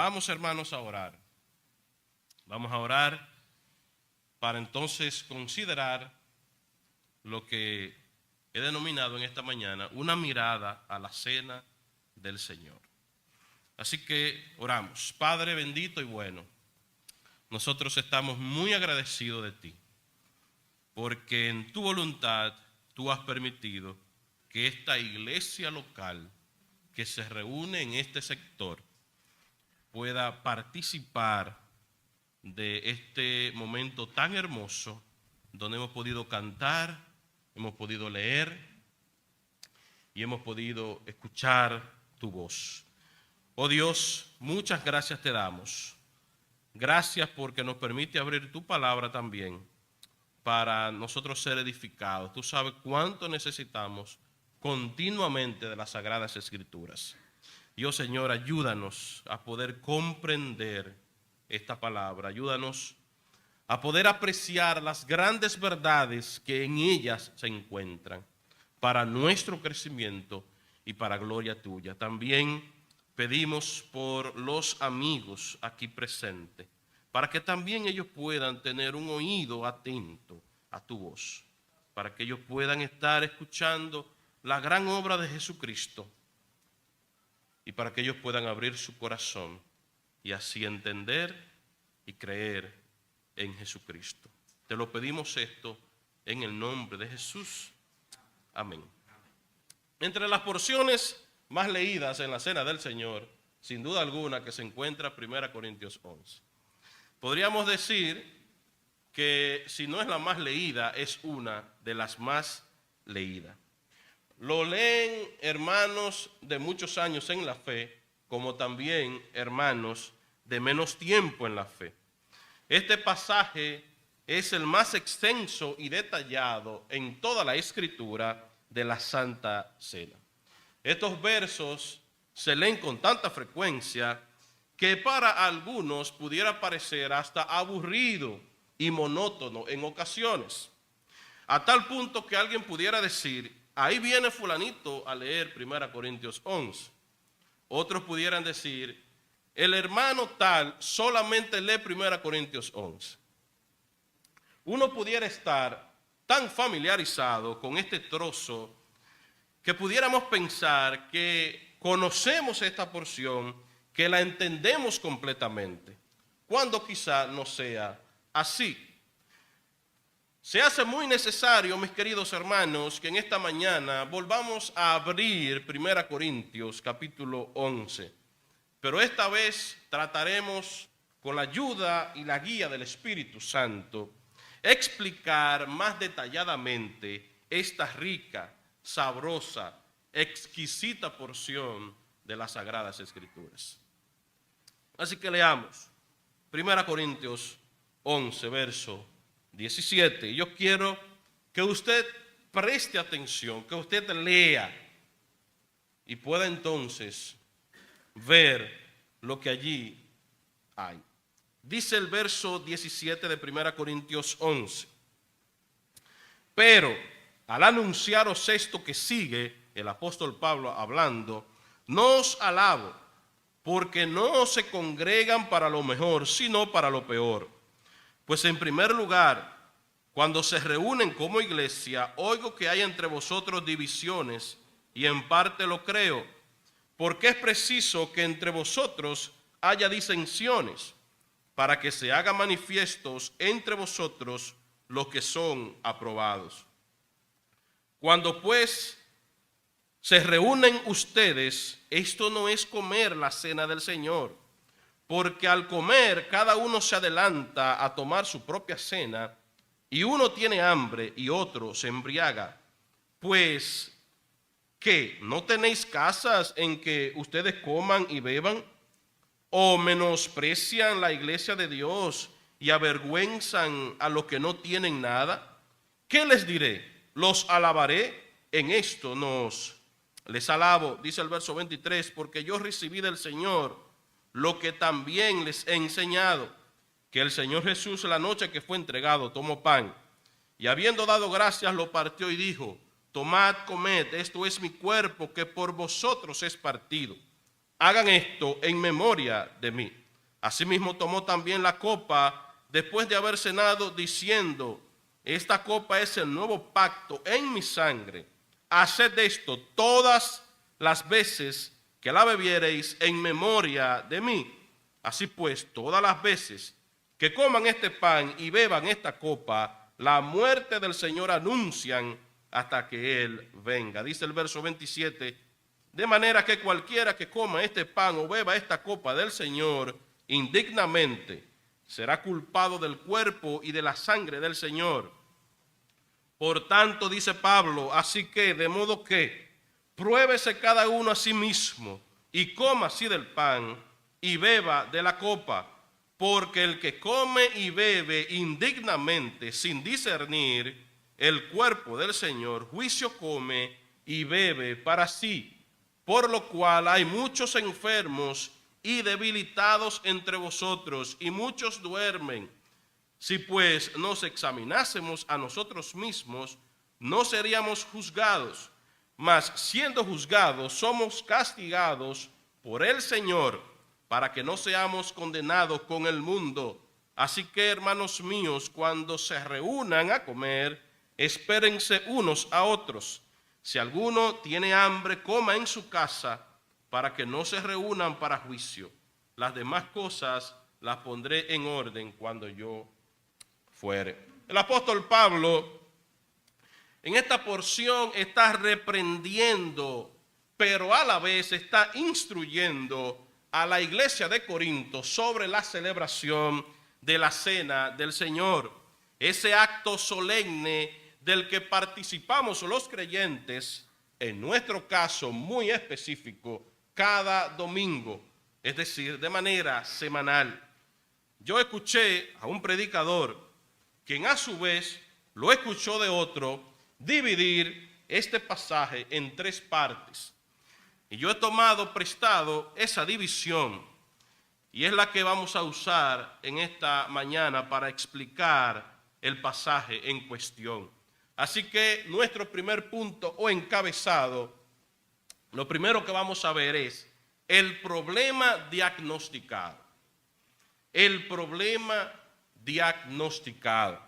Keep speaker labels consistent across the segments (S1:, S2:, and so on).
S1: Vamos, hermanos, a orar. Vamos a orar para entonces considerar lo que he denominado en esta mañana una mirada a la cena del Señor. Así que oramos. Padre bendito y bueno, nosotros estamos muy agradecidos de ti, porque en tu voluntad tú has permitido que esta iglesia local que se reúne en este sector pueda participar de este momento tan hermoso donde hemos podido cantar, hemos podido leer y hemos podido escuchar tu voz. Oh Dios, muchas gracias te damos. Gracias porque nos permite abrir tu palabra también para nosotros ser edificados. Tú sabes cuánto necesitamos continuamente de las Sagradas Escrituras. Dios, Señor, ayúdanos a poder comprender esta palabra. Ayúdanos a poder apreciar las grandes verdades que en ellas se encuentran para nuestro crecimiento y para gloria tuya. También pedimos por los amigos aquí presentes, para que también ellos puedan tener un oído atento a tu voz, para que ellos puedan estar escuchando la gran obra de Jesucristo y para que ellos puedan abrir su corazón y así entender y creer en Jesucristo. Te lo pedimos esto en el nombre de Jesús. Amén. Entre las porciones más leídas en la Cena del Señor, sin duda alguna que se encuentra 1 Corintios 11. Podríamos decir que si no es la más leída, es una de las más leídas. Lo leen hermanos de muchos años en la fe, como también hermanos de menos tiempo en la fe. Este pasaje es el más extenso y detallado en toda la Escritura de la Santa Cena. Estos versos se leen con tanta frecuencia que para algunos pudiera parecer hasta aburrido y monótono en ocasiones, a tal punto que alguien pudiera decir: ahí viene fulanito a leer 1 Corintios 11. Otros pudieran decir: el hermano tal solamente lee 1 Corintios 11. Uno pudiera estar tan familiarizado con este trozo que pudiéramos pensar que conocemos esta porción, que la entendemos completamente, cuando quizá no sea así. Se hace muy necesario, mis queridos hermanos, que en esta mañana volvamos a abrir 1 Corintios capítulo 11. Pero esta vez trataremos, con la ayuda y la guía del Espíritu Santo, explicar más detalladamente esta rica, sabrosa, exquisita porción de las Sagradas Escrituras. Así que leamos 1 Corintios 11, verso 17. Yo quiero que usted preste atención, que usted lea y pueda entonces ver lo que allí hay. Dice el verso 17 de 1 Corintios 11. Pero al anunciaros esto que sigue, el apóstol Pablo hablando, no os alabo, porque no se congregan para lo mejor, sino para lo peor. Pues en primer lugar, cuando se reúnen como iglesia, oigo que hay entre vosotros divisiones, y en parte lo creo, porque es preciso que entre vosotros haya disensiones, para que se hagan manifiestos entre vosotros los que son aprobados. Cuando pues se reúnen ustedes, esto no es comer la cena del Señor, porque al comer cada uno se adelanta a tomar su propia cena, y uno tiene hambre y otro se embriaga. Pues, ¿qué? ¿No tenéis casas en que ustedes coman y beban? ¿O menosprecian la iglesia de Dios y avergüenzan a los que no tienen nada? ¿Qué les diré? ¿Los alabaré? En esto les alabo, dice el verso 23, porque yo recibí del Señor lo que también les he enseñado, que el Señor Jesús, la noche que fue entregado, tomó pan, y habiendo dado gracias, lo partió y dijo: tomad, comed, esto es mi cuerpo que por vosotros es partido. hagan esto en memoria de mí. Asimismo tomó también la copa después de haber cenado, diciendo: esta copa es el nuevo pacto en mi sangre. Haced esto todas las veces que la bebiereis en memoria de mí. Así pues, todas las veces que coman este pan y beban esta copa, la muerte del Señor anuncian hasta que Él venga. Dice el verso 27, de manera que cualquiera que coma este pan o beba esta copa del Señor indignamente será culpado del cuerpo y de la sangre del Señor. Por tanto, dice Pablo, así que, de modo que, pruébese cada uno a sí mismo y coma así del pan y beba de la copa, porque el que come y bebe indignamente, sin discernir el cuerpo del Señor, juicio come y bebe para sí, por lo cual hay muchos enfermos y debilitados entre vosotros, y muchos duermen. Si pues nos examinásemos a nosotros mismos, no seríamos juzgados, mas siendo juzgados somos castigados por el Señor, para que no seamos condenados con el mundo. Así que, hermanos míos, cuando se reúnan a comer, espérense unos a otros. Si alguno tiene hambre, coma en su casa, para que no se reúnan para juicio. Las demás cosas las pondré en orden cuando yo fuere. El apóstol Pablo en esta porción está reprendiendo, pero a la vez está instruyendo a la iglesia de Corinto sobre la celebración de la cena del Señor, ese acto solemne del que participamos los creyentes, en nuestro caso muy específico, cada domingo, es decir, de manera semanal. Yo escuché a un predicador, quien a su vez lo escuchó de otro, dividir este pasaje en tres partes. Y yo he tomado prestado esa división, y es la que vamos a usar en esta mañana para explicar el pasaje en cuestión. Así que nuestro primer punto o encabezado, lo primero que vamos a ver es el problema diagnosticado. El problema diagnosticado.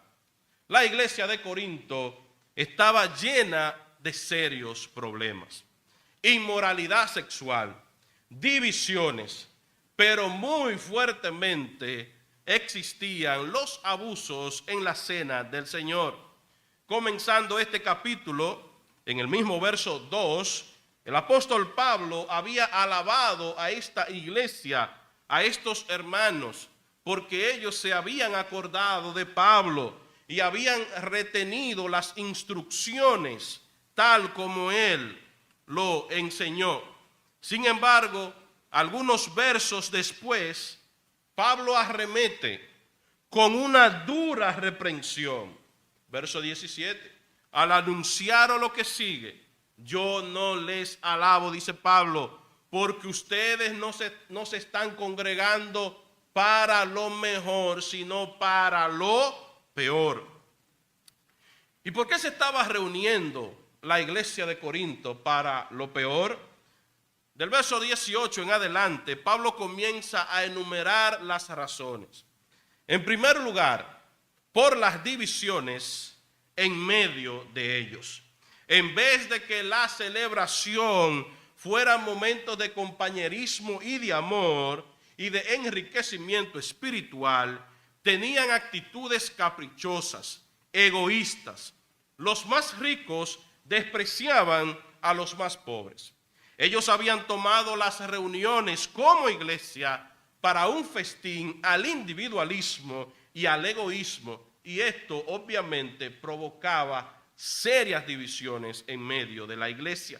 S1: La iglesia de Corinto estaba llena de serios problemas. Inmoralidad sexual, divisiones, pero muy fuertemente existían los abusos en la cena del Señor. Comenzando este capítulo, en el mismo verso 2, el apóstol Pablo había alabado a esta iglesia, a estos hermanos, porque ellos se habían acordado de Pablo y habían retenido las instrucciones tal como él lo enseñó. Sin embargo, algunos versos después, Pablo arremete con una dura reprensión. Verso 17, al anunciar lo que sigue, yo no les alabo, dice Pablo, porque ustedes no se están congregando para lo mejor, sino para lo peor. ¿Y por qué se estaba reuniendo la iglesia de Corinto para lo peor? Del verso 18 en adelante, Pablo comienza a enumerar las razones. En primer lugar, por las divisiones en medio de ellos. En vez de que la celebración fuera momentos de compañerismo y de amor y de enriquecimiento espiritual, tenían actitudes caprichosas, egoístas. Los más ricos despreciaban a los más pobres. Ellos habían tomado las reuniones como iglesia para un festín al individualismo y al egoísmo, y esto obviamente provocaba serias divisiones en medio de la iglesia.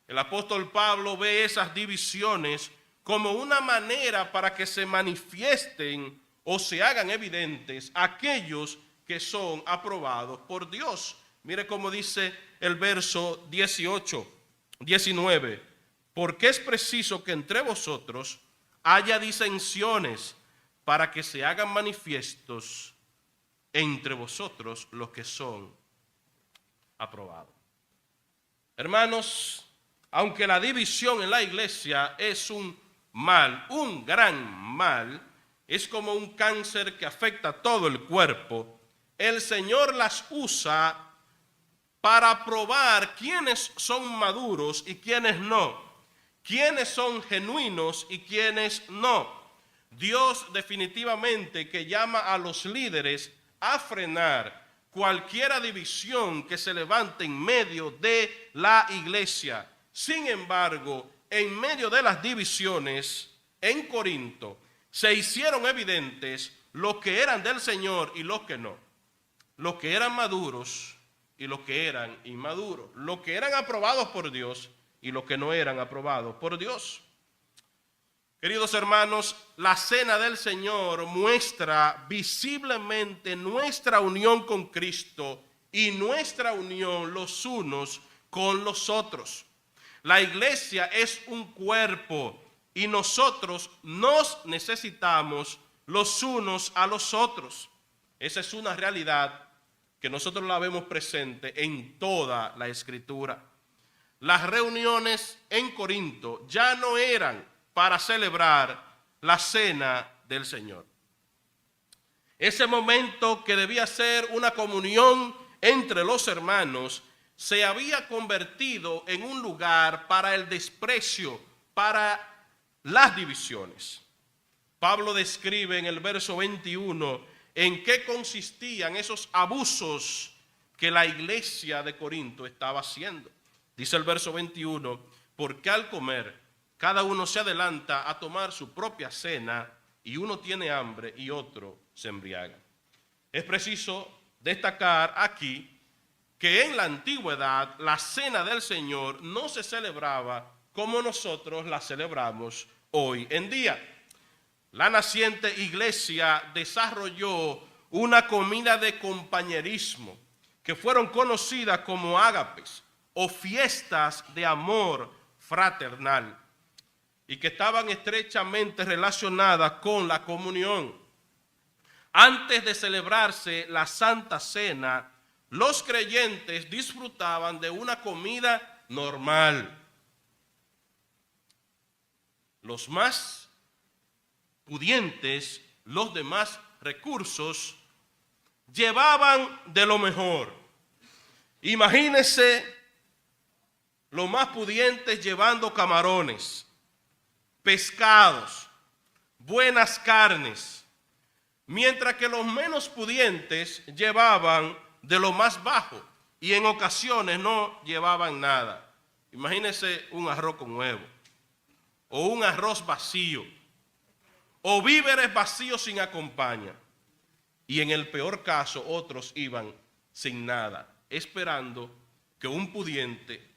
S1: El apóstol Pablo ve esas divisiones como una manera para que se manifiesten o se hagan evidentes aquellos que son aprobados por Dios. Mire cómo dice el verso 19, porque es preciso que entre vosotros haya disensiones para que se hagan manifiestos entre vosotros los que son aprobados. Hermanos, aunque la división en la iglesia es un mal, un gran mal, es como un cáncer que afecta todo el cuerpo, el Señor las usa para probar quiénes son maduros y quiénes no, quiénes son genuinos y quiénes no. Dios definitivamente que llama a los líderes a frenar cualquier división que se levante en medio de la iglesia. Sin embargo, en medio de las divisiones en Corinto, se hicieron evidentes los que eran del Señor y los que no, los que eran maduros y los que eran inmaduros, los que eran aprobados por Dios y los que no eran aprobados por Dios. Queridos hermanos, la cena del Señor muestra visiblemente nuestra unión con Cristo y nuestra unión los unos con los otros. La iglesia es un cuerpo y nosotros nos necesitamos los unos a los otros. Esa es una realidad que nosotros la vemos presente en toda la Escritura. Las reuniones en Corinto ya no eran para celebrar la cena del Señor. Ese momento que debía ser una comunión entre los hermanos se había convertido en un lugar para el desprecio, para las divisiones. Pablo describe en el verso 21 en qué consistían esos abusos que la iglesia de Corinto estaba haciendo. Dice el verso 21, porque al comer cada uno se adelanta a tomar su propia cena y uno tiene hambre y otro se embriaga. Es preciso destacar aquí que en la antigüedad la cena del Señor no se celebraba como nosotros la celebramos hoy en día. La naciente iglesia desarrolló una comida de compañerismo que fueron conocidas como ágapes o fiestas de amor fraternal y que estaban estrechamente relacionadas con la comunión. Antes de celebrarse la Santa Cena, los creyentes disfrutaban de una comida normal. Los más pudientes, los de más recursos, llevaban de lo mejor. Imagínense los más pudientes llevando camarones, pescados, buenas carnes, mientras que los menos pudientes llevaban de lo más bajo y en ocasiones no llevaban nada. Imagínense un arroz con huevo, o un arroz vacío, o víveres vacíos sin acompaña. Y en el peor caso, otros iban sin nada, esperando que un pudiente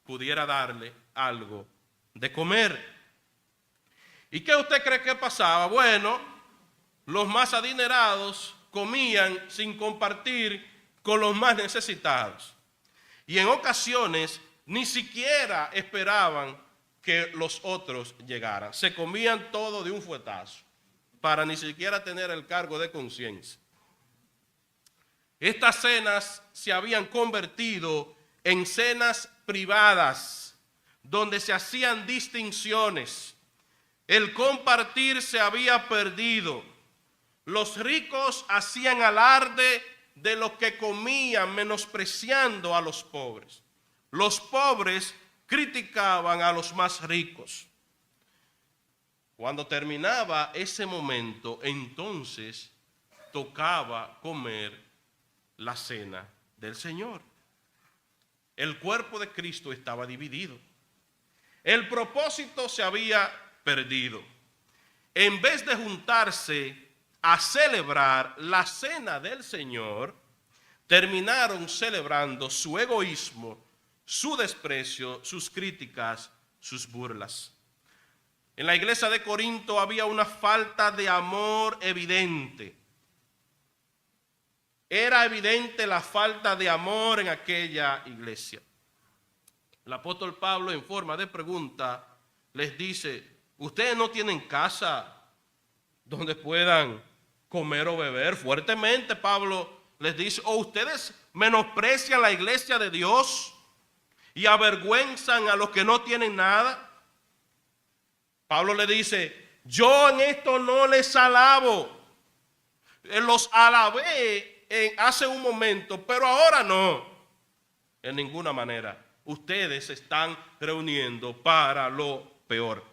S1: pudiera darle algo de comer. ¿Y qué usted cree que pasaba? Bueno, los más adinerados comían sin compartir con los más necesitados. Y en ocasiones ni siquiera esperaban que los otros llegaran. Se comían todo de un fuetazo para ni siquiera tener el cargo de conciencia. Estas cenas se habían convertido en cenas privadas, donde se hacían distinciones. El compartir se había perdido. Los ricos hacían alarde de lo que comían, menospreciando a los pobres. Los pobres criticaban a los más ricos. Cuando terminaba ese momento, entonces tocaba comer la cena del Señor. El cuerpo de Cristo estaba dividido. El propósito se había perdido. En vez de juntarse a celebrar la cena del Señor, terminaron celebrando su egoísmo, su desprecio, sus críticas, sus burlas. En la iglesia de Corinto había una falta de amor evidente. Era evidente la falta de amor en aquella iglesia. El apóstol Pablo, en forma de pregunta, les dice: ¿ustedes no tienen casa donde puedan comer o beber? Fuertemente Pablo les dice: ¿o ustedes menosprecian la iglesia de Dios y avergüenzan a los que no tienen nada? Pablo le dice, yo en esto no les alabo. Los alabé hace un momento, pero ahora no. En ninguna manera. Ustedes se están reuniendo para lo peor.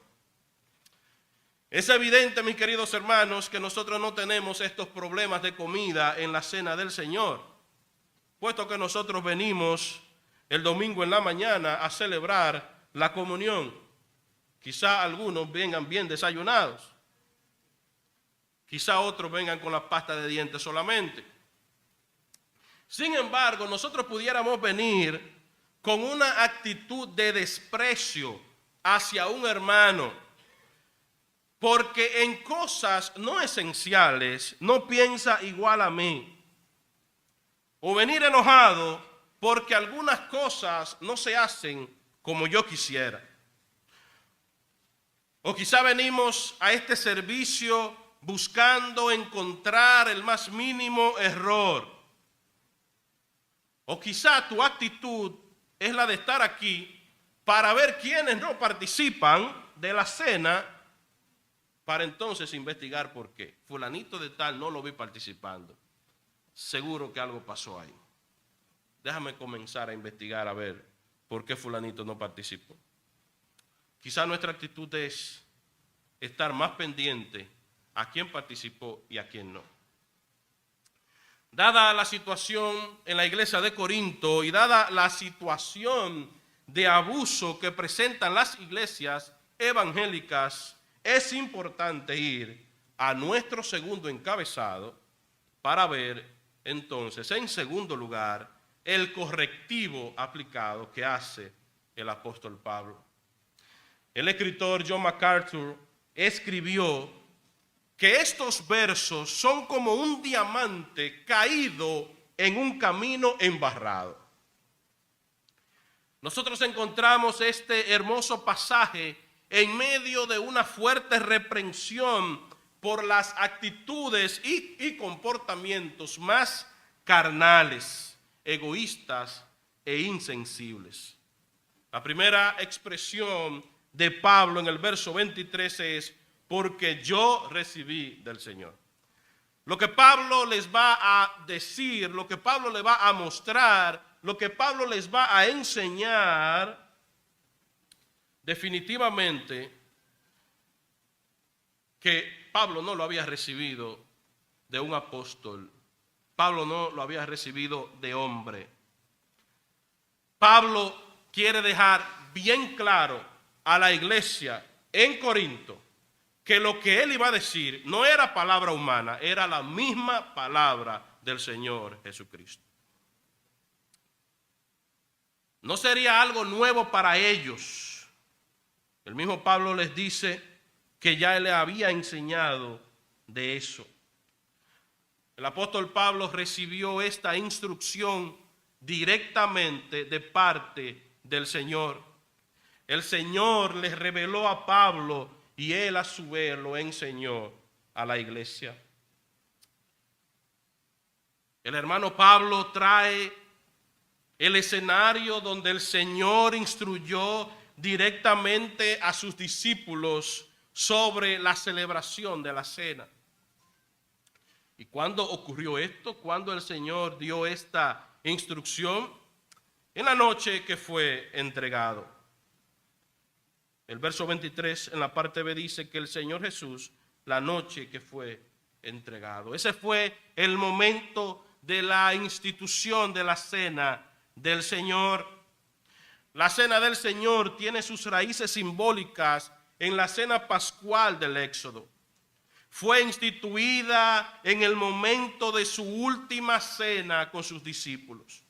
S1: Es evidente, mis queridos hermanos, que nosotros no tenemos estos problemas de comida en la cena del Señor, puesto que nosotros venimos el domingo en la mañana a celebrar la comunión. Quizá algunos vengan bien desayunados, quizá otros vengan con la pasta de dientes solamente. Sin embargo, nosotros pudiéramos venir con una actitud de desprecio hacia un hermano, porque en cosas no esenciales no piensa igual a mí. O venir enojado porque algunas cosas no se hacen como yo quisiera. O quizá venimos a este servicio buscando encontrar el más mínimo error. O quizá tu actitud es la de estar aquí para ver quiénes no participan de la cena, para entonces investigar por qué. Fulanito de tal no lo vi participando. Seguro que algo pasó ahí. Déjame comenzar a investigar a ver por qué fulanito no participó. Quizá nuestra actitud es estar más pendiente a quién participó y a quién no. Dada la situación en la iglesia de Corinto y dada la situación de abuso que presentan las iglesias evangélicas, es importante ir a nuestro segundo encabezado para ver entonces, en segundo lugar, el correctivo aplicado que hace el apóstol Pablo. El escritor John MacArthur escribió que estos versos son como un diamante caído en un camino embarrado. Nosotros encontramos este hermoso pasaje en medio de una fuerte reprensión por las actitudes y comportamientos más carnales, egoístas e insensibles. La primera expresión de Pablo en el verso 23 es, porque yo recibí del Señor. Lo que Pablo les va a decir, lo que Pablo les va a mostrar, lo que Pablo les va a enseñar, definitivamente que Pablo no lo había recibido de un apóstol. Pablo no lo había recibido de hombre. Pablo quiere dejar bien claro a la iglesia en Corinto que lo que él iba a decir no era palabra humana, era la misma palabra del Señor Jesucristo. No sería algo nuevo para ellos. El mismo Pablo les dice que ya él le había enseñado de eso. El apóstol Pablo recibió esta instrucción directamente de parte del Señor. El Señor les reveló a Pablo y él a su vez lo enseñó a la iglesia. El hermano Pablo trae el escenario donde el Señor instruyó directamente a sus discípulos sobre la celebración de la cena. ¿Y cuándo ocurrió esto? ¿Cuándo el Señor dio esta instrucción? En la noche que fue entregado. El verso 23 en la parte B dice que el Señor Jesús, la noche que fue entregado. Ese fue el momento de la institución de la cena del Señor. La cena del Señor tiene sus raíces simbólicas en la cena pascual del Éxodo. Fue instituida en el momento de su última cena con sus discípulos.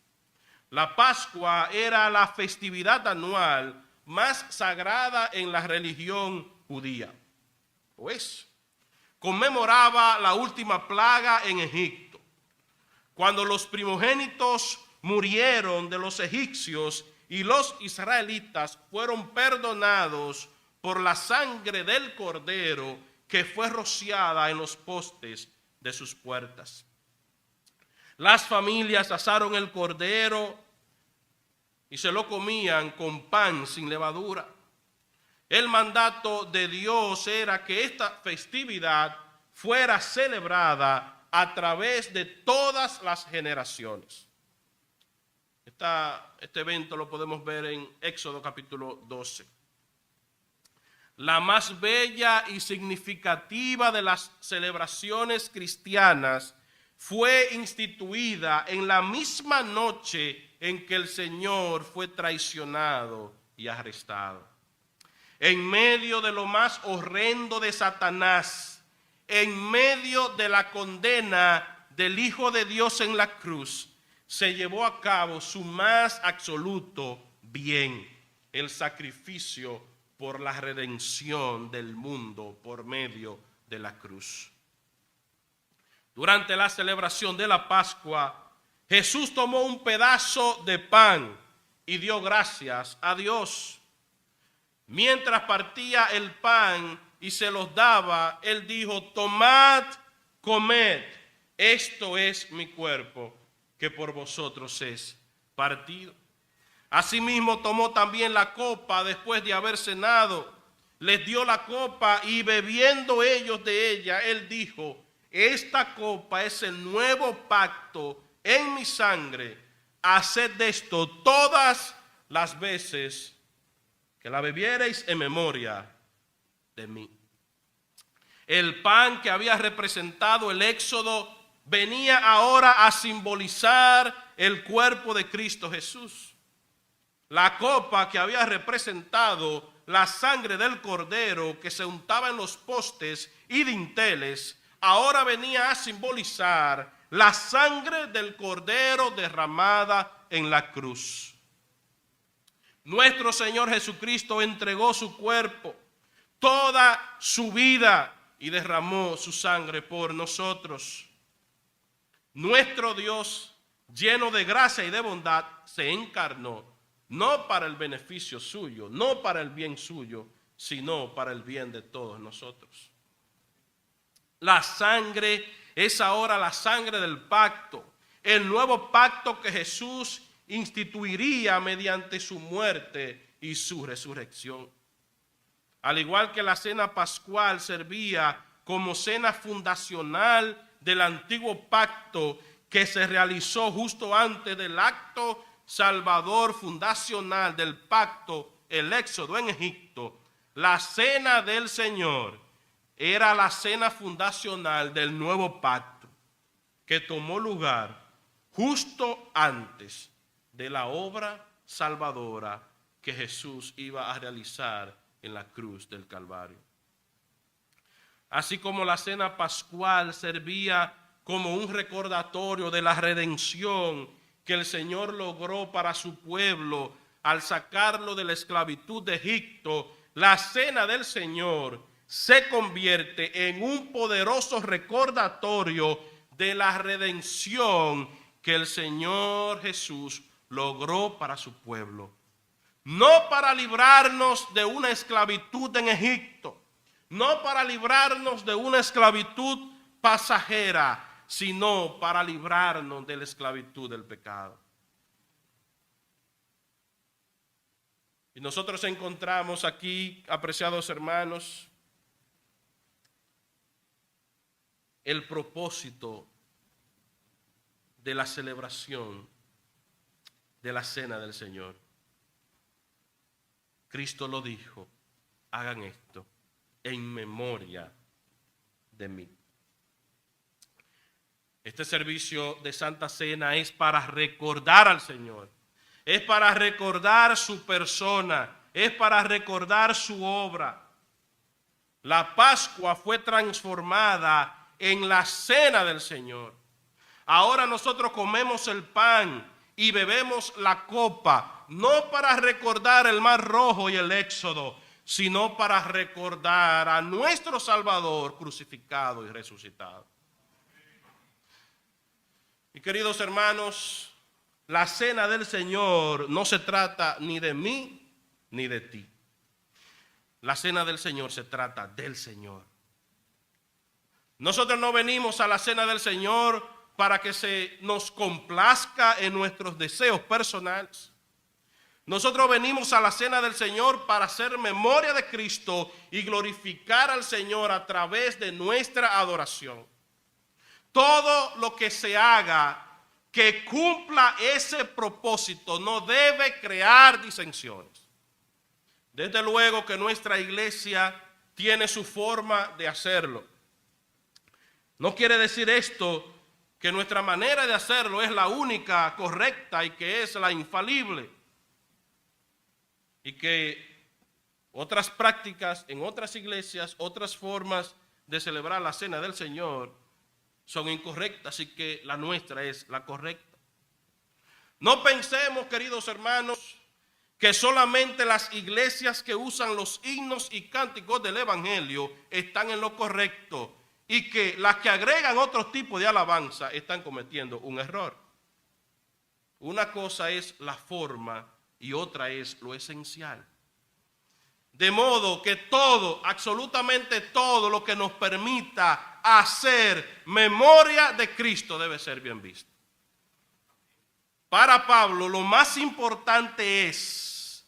S1: La Pascua era la festividad anual más sagrada en la religión judía. Pues conmemoraba la última plaga en Egipto, cuando los primogénitos murieron de los egipcios y los israelitas fueron perdonados por la sangre del cordero que fue rociada en los postes de sus puertas. Las familias asaron el cordero y se lo comían con pan sin levadura. el mandato de Dios era que esta festividad fuera celebrada a través de todas las generaciones. Este evento lo podemos ver en Éxodo capítulo 12. La más bella y significativa de las celebraciones cristianas fue instituida en la misma noche en que el Señor fue traicionado y arrestado. En medio de lo más horrendo de Satanás, en medio de la condena del Hijo de Dios en la cruz, se llevó a cabo su más absoluto bien, el sacrificio por la redención del mundo por medio de la cruz. Durante la celebración de la Pascua, Jesús tomó un pedazo de pan y dio gracias a Dios. Mientras partía el pan y se los daba, él dijo: tomad, comed, esto es mi cuerpo, que por vosotros es partido. Asimismo tomó también la copa después de haber cenado, les dio la copa y bebiendo ellos de ella, él dijo: esta copa es el nuevo pacto en mi sangre, haced de esto todas las veces que la bebiereis en memoria de mí. El pan que había representado el éxodo venía ahora a simbolizar el cuerpo de Cristo Jesús. La copa que había representado la sangre del cordero que se untaba en los postes y dinteles, ahora venía a simbolizar la sangre del cordero derramada en la cruz. Nuestro Señor Jesucristo entregó su cuerpo, toda su vida, y derramó su sangre por nosotros. Nuestro Dios, lleno de gracia y de bondad, se encarnó, no para el beneficio suyo, no para el bien suyo, sino para el bien de todos nosotros. La sangre es ahora la sangre del pacto, el nuevo pacto que Jesús instituiría mediante su muerte y su resurrección. Al igual que la cena pascual servía como cena fundacional del antiguo pacto que se realizó justo antes del acto salvador fundacional del pacto, el éxodo en Egipto, la cena del Señor era la cena fundacional del nuevo pacto que tomó lugar justo antes de la obra salvadora que Jesús iba a realizar en la cruz del Calvario. Así como la cena pascual servía como un recordatorio de la redención que el Señor logró para su pueblo al sacarlo de la esclavitud de Egipto, la cena del Señor se convierte en un poderoso recordatorio de la redención que el Señor Jesús logró para su pueblo. No para librarnos de una esclavitud en Egipto, no para librarnos de una esclavitud pasajera, sino para librarnos de la esclavitud del pecado. Y nosotros encontramos aquí, apreciados hermanos, el propósito de la celebración de la cena del Señor. Cristo lo dijo: hagan esto en memoria de mí. Este servicio de Santa Cena es para recordar al Señor, es para recordar su persona, es para recordar su obra. La Pascua fue transformada en la cena del Señor. Ahora nosotros comemos el pan y bebemos la copa, no para recordar el Mar Rojo y el Éxodo, sino para recordar a nuestro Salvador crucificado y resucitado. Y queridos hermanos, la cena del Señor no se trata ni de mí ni de ti. La cena del Señor se trata del Señor. Nosotros no venimos a la cena del Señor para que se nos complazca en nuestros deseos personales. Nosotros venimos a la cena del Señor para hacer memoria de Cristo y glorificar al Señor a través de nuestra adoración. Todo lo que se haga que cumpla ese propósito no debe crear disensiones. Desde luego que nuestra iglesia tiene su forma de hacerlo. No quiere decir esto que nuestra manera de hacerlo es la única correcta y que es la infalible. Y que otras prácticas en otras iglesias, otras formas de celebrar la cena del Señor son incorrectas y que la nuestra es la correcta. No pensemos, queridos hermanos, que solamente las iglesias que usan los himnos y cánticos del Evangelio están en lo correcto y que las que agregan otro tipo de alabanza están cometiendo un error. Una cosa es la forma y otra es lo esencial. De modo que todo, absolutamente todo lo que nos permita hacer memoria de Cristo debe ser bien visto. Para Pablo, lo más importante es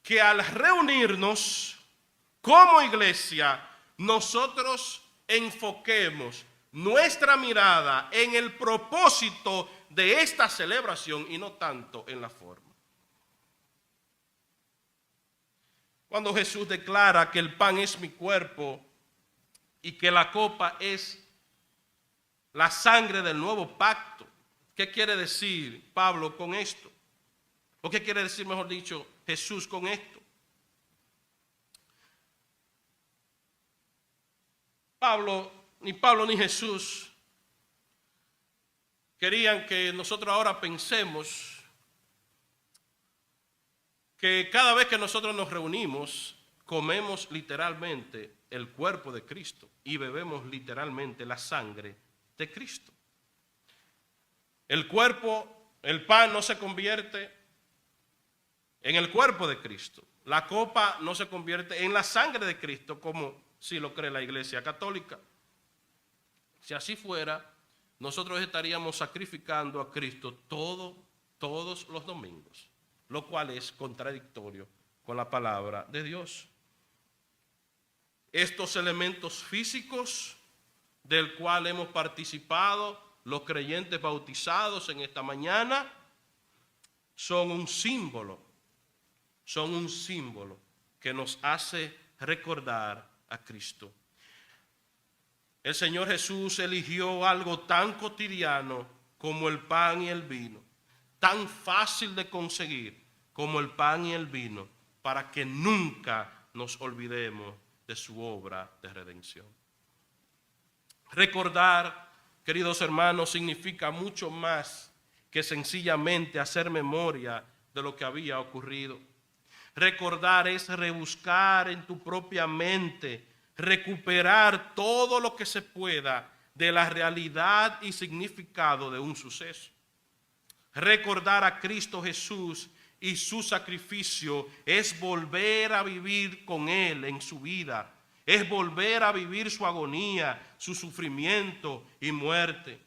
S1: que al reunirnos como iglesia, nosotros enfoquemos nuestra mirada en el propósito de esta celebración y no tanto en la forma. Cuando Jesús declara que el pan es mi cuerpo y que la copa es la sangre del nuevo pacto, ¿qué quiere decir Pablo con esto? ¿O qué quiere decir, mejor dicho, Jesús con esto? Ni Pablo ni Jesús querían que nosotros ahora pensemos que cada vez que nosotros nos reunimos, comemos literalmente el cuerpo de Cristo y bebemos literalmente la sangre de Cristo. El cuerpo, el pan no se convierte en el cuerpo de Cristo. La copa no se convierte en la sangre de Cristo, como si lo cree la Iglesia Católica. Si así fuera, nosotros estaríamos sacrificando a Cristo todos los domingos, lo cual es contradictorio con la palabra de Dios. Estos elementos físicos del cual hemos participado los creyentes bautizados en esta mañana son un símbolo que nos hace recordar a Cristo. El Señor Jesús eligió algo tan cotidiano como el pan y el vino, tan fácil de conseguir como el pan y el vino, para que nunca nos olvidemos de su obra de redención. Recordar, queridos hermanos, significa mucho más que sencillamente hacer memoria de lo que había ocurrido. Recordar es rebuscar en tu propia mente, recuperar todo lo que se pueda de la realidad y significado de un suceso. Recordar a Cristo Jesús y su sacrificio es volver a vivir con Él en su vida, es volver a vivir su agonía, su sufrimiento y muerte.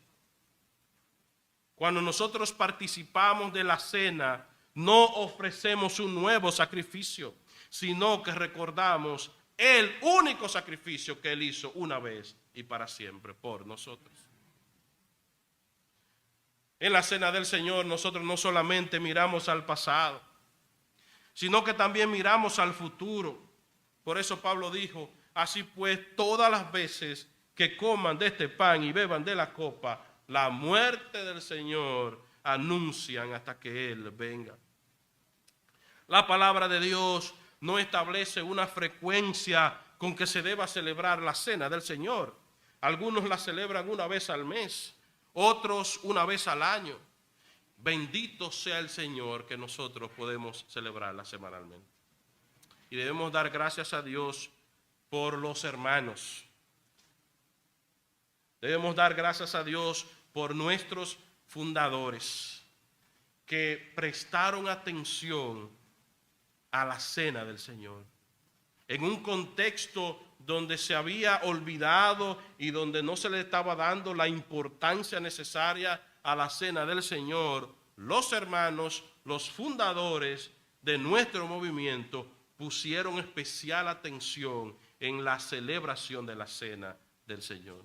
S1: Cuando nosotros participamos de la cena, no ofrecemos un nuevo sacrificio, sino que recordamos el único sacrificio que Él hizo una vez y para siempre por nosotros. En la cena del Señor nosotros no solamente miramos al pasado, sino que también miramos al futuro. Por eso Pablo dijo, así pues todas las veces que coman de este pan y beban de la copa, la muerte del Señor anuncian hasta que Él venga. La palabra de Dios no establece una frecuencia con que se deba celebrar la cena del Señor. Algunos la celebran una vez al mes, otros una vez al año. Bendito sea el Señor que nosotros podemos celebrarla semanalmente. Y debemos dar gracias a Dios por los hermanos. Debemos dar gracias a Dios por nuestros fundadores que prestaron atención a la cena del Señor. En un contexto donde se había olvidado y donde no se le estaba dando la importancia necesaria a la cena del Señor, los hermanos, los fundadores, de nuestro movimiento pusieron especial atención en la celebración de la cena del Señor.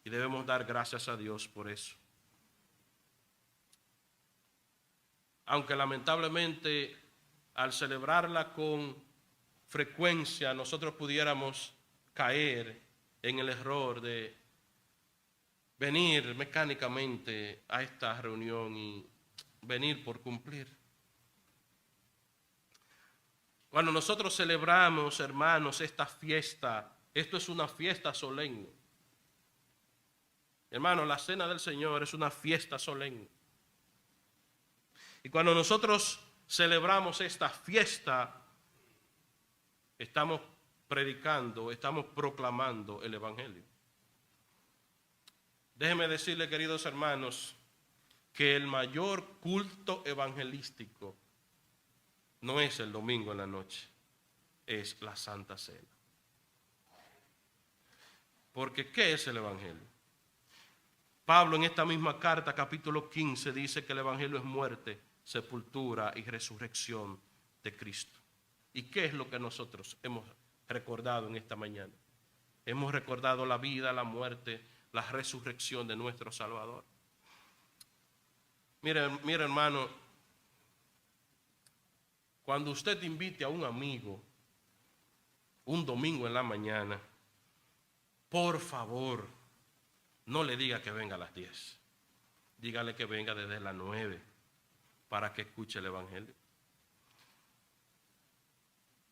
S1: Y debemos dar gracias a Dios por eso. Aunque lamentablemente al celebrarla con frecuencia nosotros pudiéramos caer en el error de venir mecánicamente a esta reunión y venir por cumplir. Cuando nosotros celebramos, hermanos, esta fiesta, esto es una fiesta solemne. Hermanos, la cena del Señor es una fiesta solemne. Y cuando nosotros celebramos esta fiesta, estamos predicando, estamos proclamando el Evangelio. Déjenme decirle, queridos hermanos, que el mayor culto evangelístico no es el domingo en la noche, es la Santa Cena. Porque ¿qué es el Evangelio? Pablo en esta misma carta, capítulo 15, dice que el Evangelio es muerte, sepultura y resurrección de Cristo. ¿Y qué es lo que nosotros hemos recordado en esta mañana? Hemos recordado la vida, la muerte, la resurrección de nuestro Salvador. Mire, hermano, cuando usted invite a un amigo un domingo en la mañana, por favor, no le diga que venga a las 10. Dígale que venga desde las 9 para que escuche el Evangelio.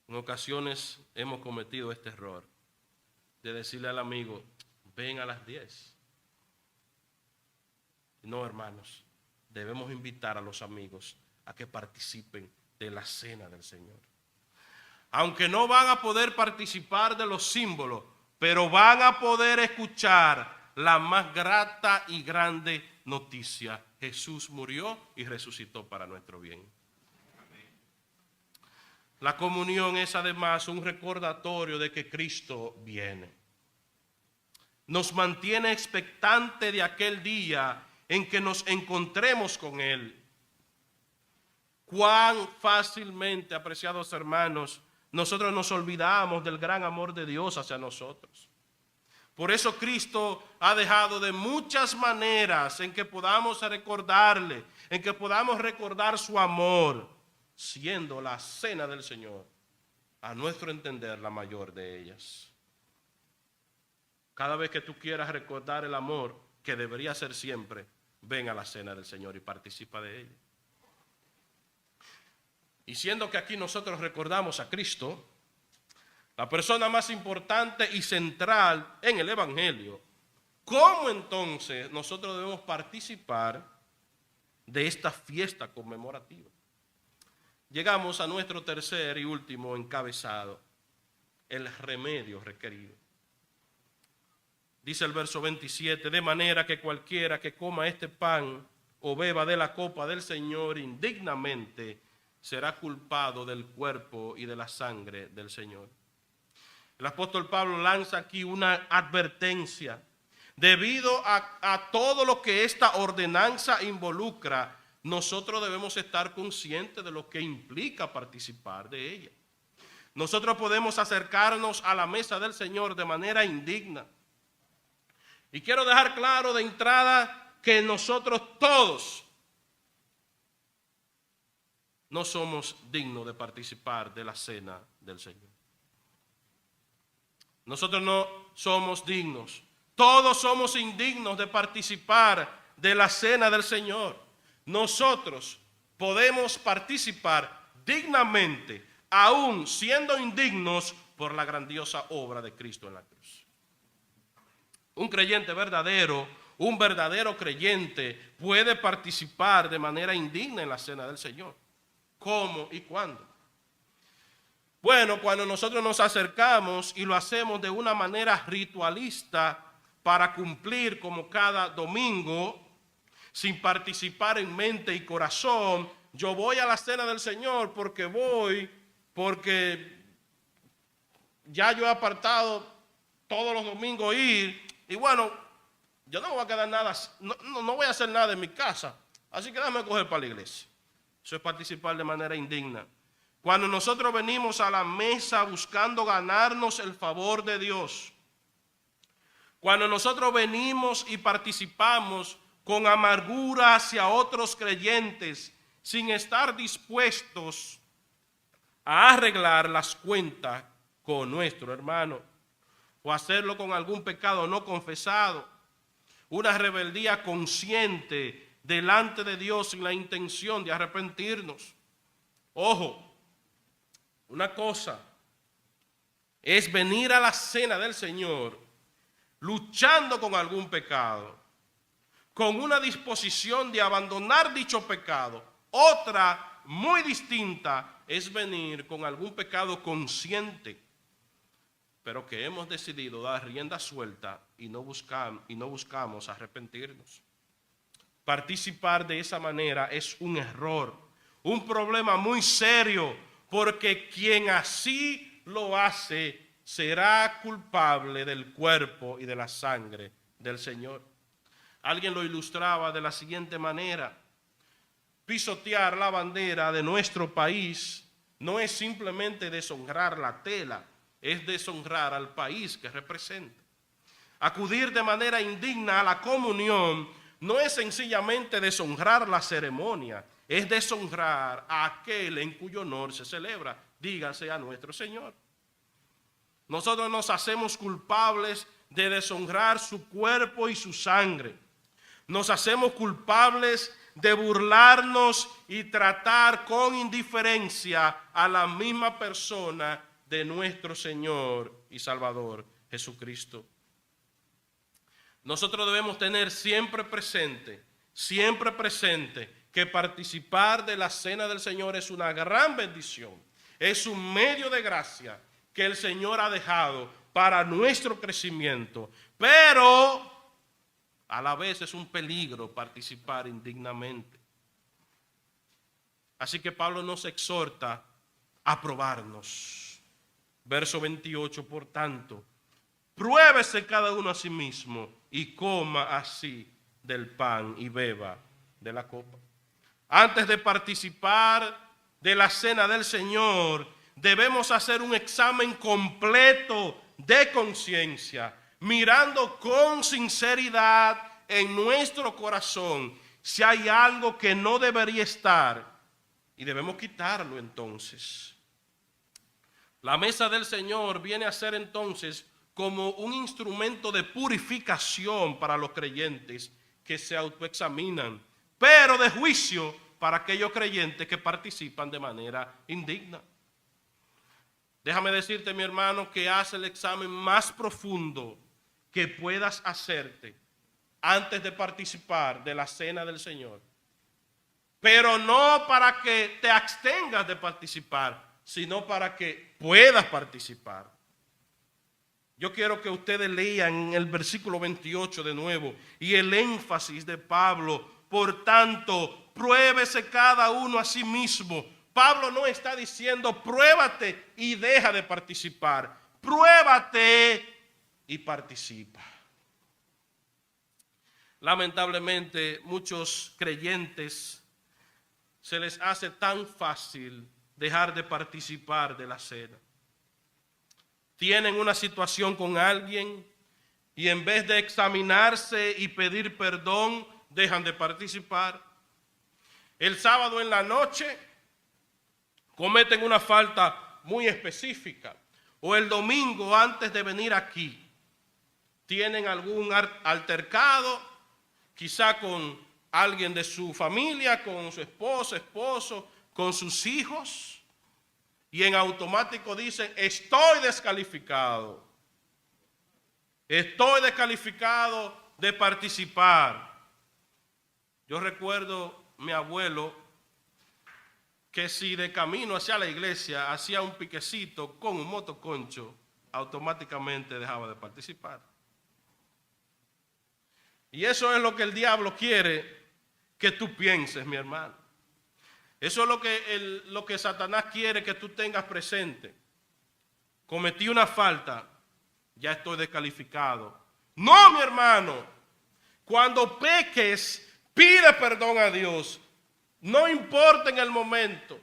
S1: En ocasiones hemos cometido este error de decirle al amigo, ven a las 10. No, hermanos, debemos invitar a los amigos a que participen de la cena del Señor. Aunque no van a poder participar de los símbolos, pero van a poder escuchar la más grata y grande noticia. Jesús murió y resucitó para nuestro bien. La comunión es además un recordatorio de que Cristo viene. Nos mantiene expectante de aquel día en que nos encontremos con Él. Cuán fácilmente, apreciados hermanos, nosotros nos olvidamos del gran amor de Dios hacia nosotros. Por eso Cristo ha dejado de muchas maneras en que podamos recordarle, en que podamos recordar su amor, siendo la cena del Señor, a nuestro entender, la mayor de ellas. Cada vez que tú quieras recordar el amor, que debería ser siempre, ven a la cena del Señor y participa de ella. Y siendo que aquí nosotros recordamos a Cristo, la persona más importante y central en el Evangelio, ¿cómo entonces nosotros debemos participar de esta fiesta conmemorativa? Llegamos a nuestro tercer y último encabezado, el remedio requerido. Dice el verso 27, de manera que cualquiera que coma este pan o beba de la copa del Señor indignamente será culpado del cuerpo y de la sangre del Señor. El apóstol Pablo lanza aquí una advertencia. Debido a todo lo que esta ordenanza involucra, nosotros debemos estar conscientes de lo que implica participar de ella. Nosotros podemos acercarnos a la mesa del Señor de manera indigna. Y quiero dejar claro de entrada que nosotros todos no somos dignos de participar de la cena del Señor. Nosotros no somos dignos. Todos somos indignos de participar de la cena del Señor. Nosotros podemos participar dignamente, aún siendo indignos, por la grandiosa obra de Cristo en la cruz. Un creyente verdadero, un verdadero creyente puede participar de manera indigna en la cena del Señor. ¿Cómo y cuándo? Bueno, cuando nosotros nos acercamos y lo hacemos de una manera ritualista para cumplir como cada domingo, sin participar en mente y corazón, yo voy a la cena del Señor porque ya yo he apartado todos los domingos ir, y bueno, yo no voy a quedar nada, no voy a hacer nada en mi casa, así que déjame coger para la iglesia. Eso es participar de manera indigna. Cuando nosotros venimos a la mesa buscando ganarnos el favor de Dios, cuando nosotros venimos y participamos con amargura hacia otros creyentes, sin estar dispuestos a arreglar las cuentas con nuestro hermano, o hacerlo con algún pecado no confesado, una rebeldía consciente delante de Dios sin la intención de arrepentirnos. Ojo, una cosa es venir a la cena del Señor luchando con algún pecado, con una disposición de abandonar dicho pecado. Otra muy distinta es venir con algún pecado consciente, pero que hemos decidido dar rienda suelta y no buscamos arrepentirnos. Participar de esa manera es un error, un problema muy serio, porque quien así lo hace será culpable del cuerpo y de la sangre del Señor. Alguien lo ilustraba de la siguiente manera: pisotear la bandera de nuestro país no es simplemente deshonrar la tela, es deshonrar al país que representa. Acudir de manera indigna a la comunión no es sencillamente deshonrar la ceremonia, es deshonrar a aquel en cuyo honor se celebra, dígase a nuestro Señor. Nosotros nos hacemos culpables de deshonrar su cuerpo y su sangre. Nos hacemos culpables de burlarnos y tratar con indiferencia a la misma persona de nuestro Señor y Salvador Jesucristo. Nosotros debemos tener siempre presente que participar de la cena del Señor es una gran bendición, es un medio de gracia que el Señor ha dejado para nuestro crecimiento, pero a la vez es un peligro participar indignamente. Así que Pablo nos exhorta a probarnos. Verso 28, por tanto, pruébese cada uno a sí mismo y coma así del pan y beba de la copa. Antes de participar de la cena del Señor, debemos hacer un examen completo de conciencia, mirando con sinceridad en nuestro corazón si hay algo que no debería estar, y debemos quitarlo entonces. La mesa del Señor viene a ser entonces como un instrumento de purificación para los creyentes que se autoexaminan, pero de juicio para aquellos creyentes que participan de manera indigna. Déjame decirte, mi hermano, que haz el examen más profundo que puedas hacerte antes de participar de la cena del Señor. Pero no para que te abstengas de participar, sino para que puedas participar. Yo quiero que ustedes lean el versículo 28 de nuevo y el énfasis de Pablo. Por tanto, pruébese cada uno a sí mismo. Pablo no está diciendo pruébate y deja de participar. Pruébate y participa. Lamentablemente, muchos creyentes se les hace tan fácil dejar de participar de la cena. Tienen una situación con alguien y en vez de examinarse y pedir perdón, dejan de participar. El sábado en la noche cometen una falta muy específica, o el domingo antes de venir aquí tienen algún altercado, quizá con alguien de su familia, con su esposa, esposo, con sus hijos, y en automático dicen: estoy descalificado de participar. Yo recuerdo mi abuelo que si de camino hacia la iglesia hacía un piquecito con un motoconcho, automáticamente dejaba de participar. Y eso es lo que el diablo quiere que tú pienses, mi hermano. Eso es lo que Satanás quiere que tú tengas presente. Cometí una falta, ya estoy descalificado. No, mi hermano. Cuando peques, pide perdón a Dios. No importa en el momento.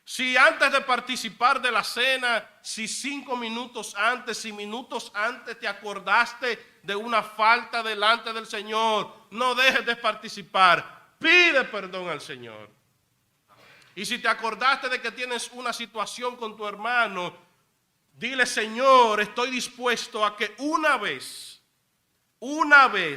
S1: Si antes de participar de la cena, si 5 minutos antes, si minutos antes te acordaste de una falta delante del Señor, no dejes de participar. Pide perdón al Señor. Y si te acordaste de que tienes una situación con tu hermano, dile: Señor, estoy dispuesto a que una vez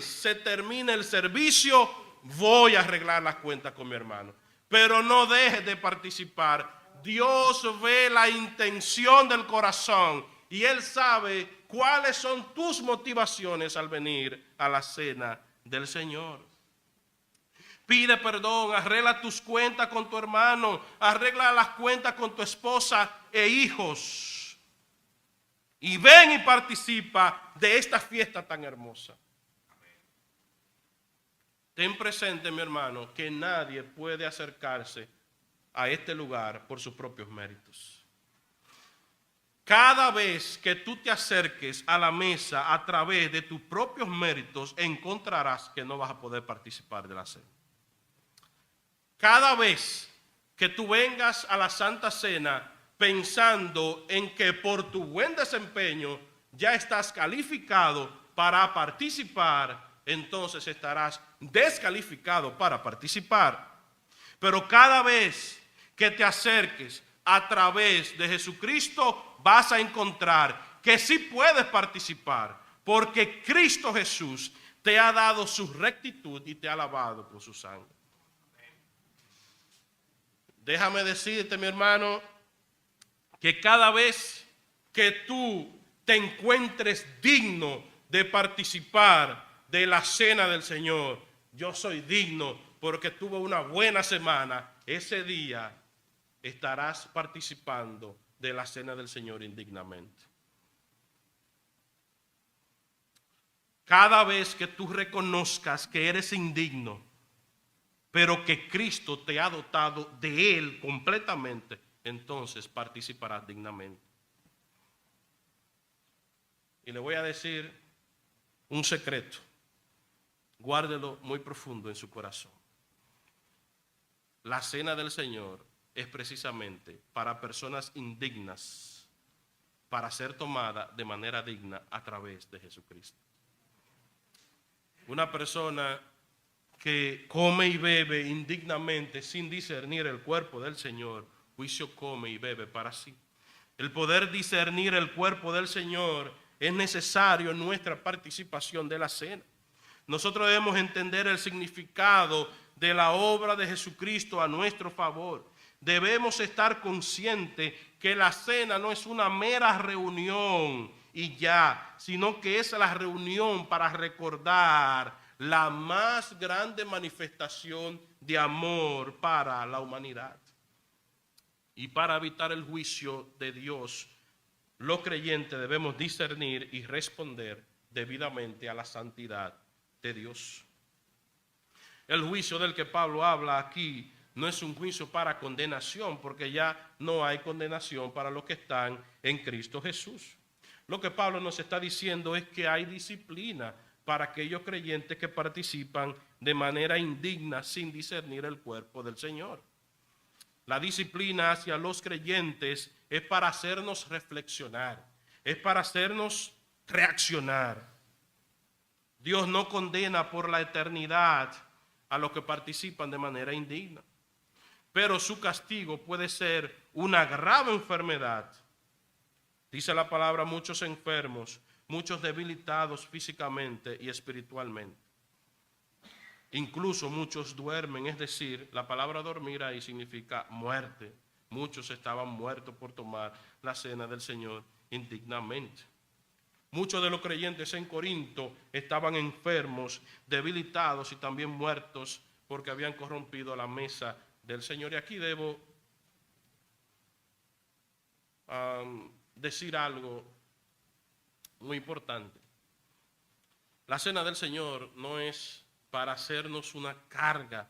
S1: se termine el servicio, voy a arreglar las cuentas con mi hermano. Pero no dejes de participar. Dios ve la intención del corazón y Él sabe cuáles son tus motivaciones al venir a la cena del Señor. Pide perdón, arregla tus cuentas con tu hermano, arregla las cuentas con tu esposa e hijos. Y ven y participa de esta fiesta tan hermosa. Ten presente, mi hermano, que nadie puede acercarse a este lugar por sus propios méritos. Cada vez que tú te acerques a la mesa a través de tus propios méritos, encontrarás que no vas a poder participar de la cena. Cada vez que tú vengas a la Santa Cena pensando en que por tu buen desempeño ya estás calificado para participar, entonces estarás descalificado para participar. Pero cada vez que te acerques a través de Jesucristo, vas a encontrar que sí puedes participar, porque Cristo Jesús te ha dado su rectitud y te ha lavado con su sangre. Déjame decirte, mi hermano, que cada vez que tú te encuentres digno de participar de la cena del Señor, yo soy digno porque tuve una buena semana, ese día estarás participando de la cena del Señor indignamente. Cada vez que tú reconozcas que eres indigno, pero que Cristo te ha dotado de Él completamente, entonces participarás dignamente. Y le voy a decir un secreto, guárdelo muy profundo en su corazón. La cena del Señor es precisamente para personas indignas, para ser tomada de manera digna a través de Jesucristo. Una persona que come y bebe indignamente sin discernir el cuerpo del Señor, juicio come y bebe para sí. El poder discernir el cuerpo del Señor es necesario en nuestra participación de la cena. Nosotros debemos entender el significado de la obra de Jesucristo a nuestro favor. Debemos estar conscientes que la cena no es una mera reunión y ya, sino que es la reunión para recordar la más grande manifestación de amor para la humanidad. Y para evitar el juicio de Dios, los creyentes debemos discernir y responder debidamente a la santidad de Dios. El juicio del que Pablo habla aquí no es un juicio para condenación, porque ya no hay condenación para los que están en Cristo Jesús. Lo que Pablo nos está diciendo es que hay disciplina para aquellos creyentes que participan de manera indigna sin discernir el cuerpo del Señor. La disciplina hacia los creyentes es para hacernos reflexionar, es para hacernos reaccionar. Dios no condena por la eternidad a los que participan de manera indigna, pero su castigo puede ser una grave enfermedad. Dice la palabra, muchos enfermos, muchos debilitados físicamente y espiritualmente. Incluso muchos duermen, es decir, la palabra dormir ahí significa muerte. Muchos estaban muertos por tomar la cena del Señor indignamente. Muchos de los creyentes en Corinto estaban enfermos, debilitados y también muertos porque habían corrompido la mesa del Señor. Y aquí debo decir algo muy importante. La cena del Señor no es para hacernos una carga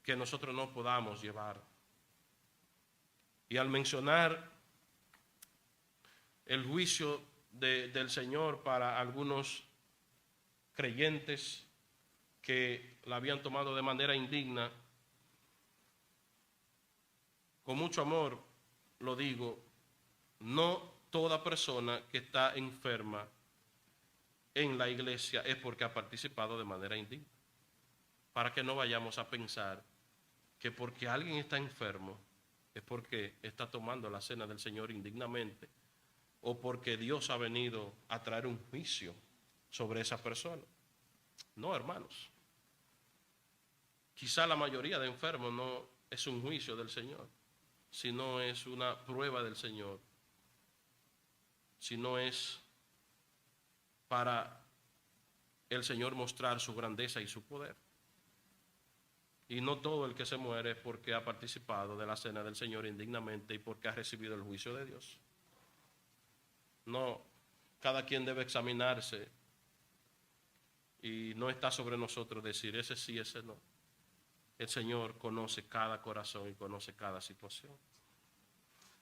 S1: que nosotros no podamos llevar. Y al mencionar el juicio del Señor para algunos creyentes que la habían tomado de manera indigna, con mucho amor lo digo, no toda persona que está enferma en la iglesia es porque ha participado de manera indigna. Para que no vayamos a pensar que porque alguien está enfermo es porque está tomando la cena del Señor indignamente o porque Dios ha venido a traer un juicio sobre esa persona. No, hermanos. Quizá la mayoría de enfermos no es un juicio del Señor, sino es una prueba del Señor, sino es para el Señor mostrar su grandeza y su poder. Y no todo el que se muere es porque ha participado de la cena del Señor indignamente y porque ha recibido el juicio de Dios. No, cada quien debe examinarse y no está sobre nosotros decir ese sí, ese no. El Señor conoce cada corazón y conoce cada situación.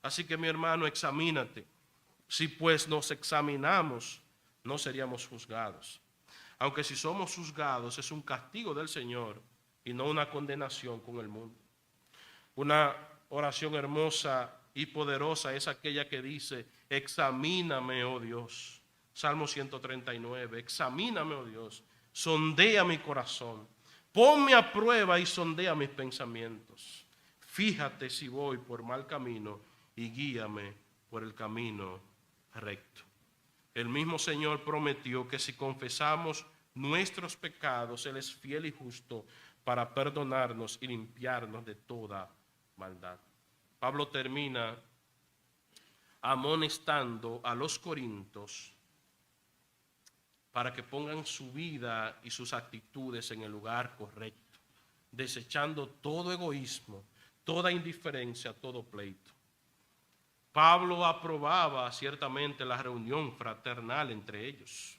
S1: Así que mi hermano, examínate. Si pues nos examinamos, no seríamos juzgados. Aunque si somos juzgados es un castigo del Señor y no una condenación con el mundo. Una oración hermosa y poderosa es aquella que dice, examíname, oh Dios. Salmo 139, examíname, oh Dios, sondea mi corazón, ponme a prueba y sondea mis pensamientos. Fíjate si voy por mal camino y guíame por el camino recto. El mismo Señor prometió que si confesamos nuestros pecados, Él es fiel y justo para perdonarnos y limpiarnos de toda maldad. Pablo termina amonestando a los corintios para que pongan su vida y sus actitudes en el lugar correcto, desechando todo egoísmo, toda indiferencia, todo pleito. Pablo aprobaba ciertamente la reunión fraternal entre ellos.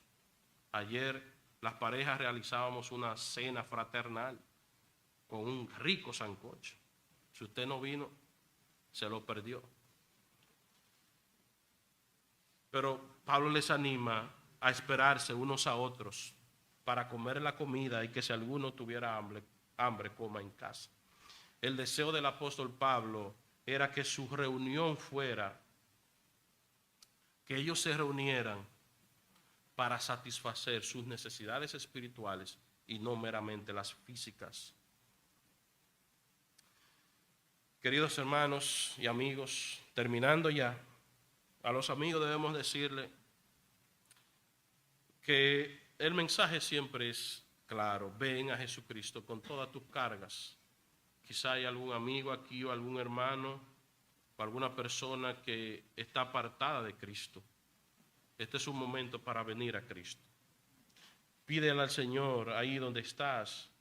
S1: Ayer las parejas realizábamos una cena fraternal con un rico sancocho. Si usted no vino, se lo perdió. Pero Pablo les anima a esperarse unos a otros para comer la comida y que si alguno tuviera hambre coma en casa. El deseo del apóstol Pablo era que su reunión fuera, que ellos se reunieran para satisfacer sus necesidades espirituales y no meramente las físicas. Queridos hermanos y amigos, terminando ya, a los amigos debemos decirle que el mensaje siempre es claro, ven a Jesucristo con todas tus cargas. Quizá hay algún amigo aquí o algún hermano o alguna persona que está apartada de Cristo. Este es un momento para venir a Cristo. Pídele al Señor ahí donde estás.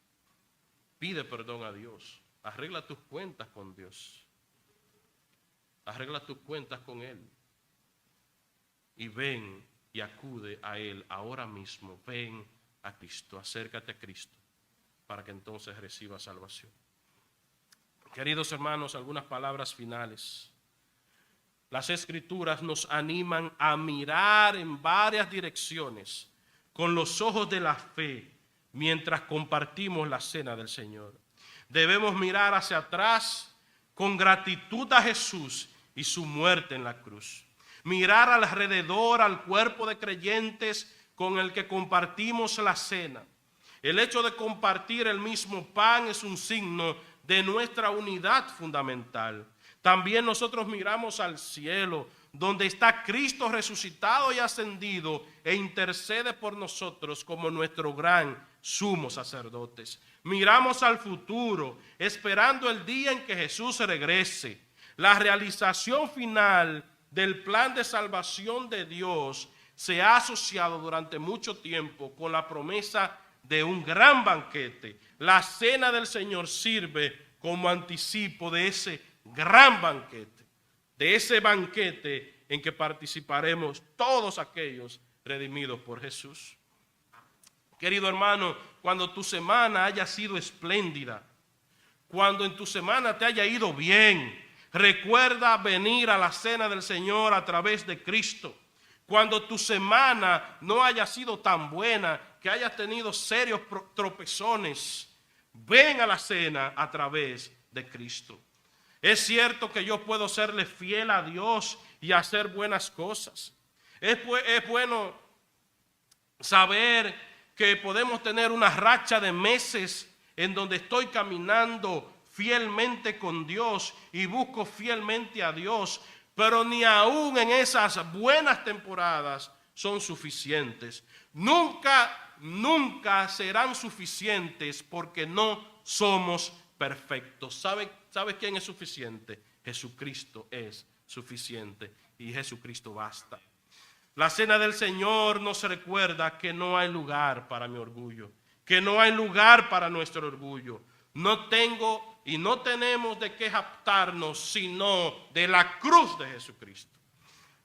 S1: Pide perdón a Dios. Arregla tus cuentas con Dios. Arregla tus cuentas con Él. Y ven y acude a Él ahora mismo. Ven a Cristo. Acércate a Cristo para que entonces reciba salvación. Queridos hermanos, algunas palabras finales. Las Escrituras nos animan a mirar en varias direcciones con los ojos de la fe mientras compartimos la cena del Señor. Debemos mirar hacia atrás con gratitud a Jesús y su muerte en la cruz. Mirar alrededor al cuerpo de creyentes con el que compartimos la cena. El hecho de compartir el mismo pan es un signo de nuestra unidad fundamental. También nosotros miramos al cielo, donde está Cristo resucitado y ascendido e intercede por nosotros como nuestro gran sumo sacerdote. Miramos al futuro, esperando el día en que Jesús regrese. La realización final del plan de salvación de Dios se ha asociado durante mucho tiempo con la promesa de un gran banquete. La cena del Señor sirve como anticipo de ese gran banquete, de ese banquete en que participaremos todos aquellos redimidos por Jesús. Querido hermano, cuando tu semana haya sido espléndida, cuando en tu semana te haya ido bien, recuerda venir a la cena del Señor a través de Cristo. Cuando tu semana no haya sido tan buena, que hayas tenido serios tropezones, ven a la cena a través de Cristo. Es cierto que yo puedo serle fiel a Dios y hacer buenas cosas. Es bueno saber que podemos tener una racha de meses en donde estoy caminando fielmente con Dios y busco fielmente a Dios, pero ni aún en esas buenas temporadas son suficientes. Nunca serán suficientes porque no somos perfectos. ¿Sabe quién es suficiente? Jesucristo es suficiente y Jesucristo basta. La cena del Señor nos recuerda que no hay lugar para mi orgullo, que no hay lugar para nuestro orgullo. No tengo y no tenemos de qué jactarnos sino de la cruz de Jesucristo.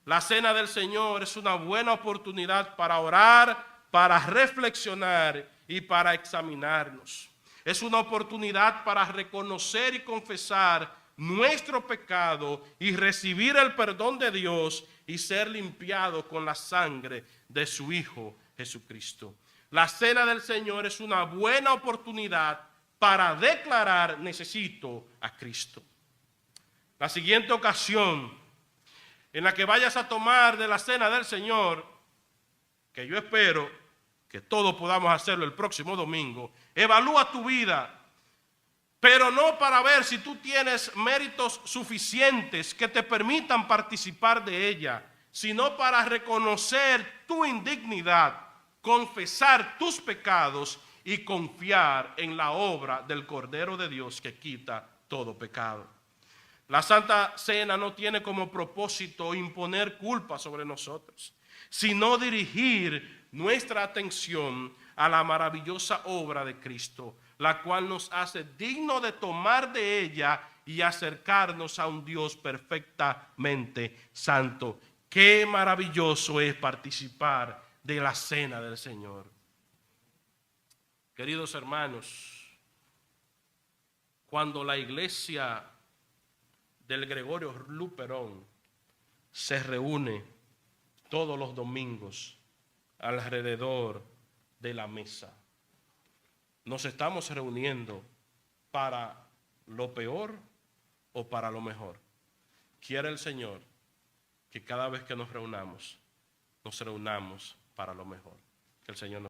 S1: La cena del Señor es una buena oportunidad para orar, para reflexionar y para examinarnos. Es una oportunidad para reconocer y confesar nuestro pecado y recibir el perdón de Dios y ser limpiado con la sangre de su Hijo Jesucristo. La cena del Señor es una buena oportunidad para declarar: necesito a Cristo. La siguiente ocasión en la que vayas a tomar de la cena del Señor, que yo espero que todos podamos hacerlo el próximo domingo, evalúa tu vida, pero no para ver si tú tienes méritos suficientes que te permitan participar de ella, sino para reconocer tu indignidad, confesar tus pecados y confiar en la obra del Cordero de Dios que quita todo pecado. La Santa Cena no tiene como propósito imponer culpa sobre nosotros, sino dirigir nuestra atención a la maravillosa obra de Cristo, la cual nos hace dignos de tomar de ella y acercarnos a un Dios perfectamente santo. Qué maravilloso es participar de la cena del Señor. Queridos hermanos, cuando la iglesia del Gregorio Luperón se reúne todos los domingos alrededor de la mesa, nos estamos reuniendo para lo peor o para lo mejor. Quiere el Señor que cada vez que nos reunamos para lo mejor. Que el Señor nos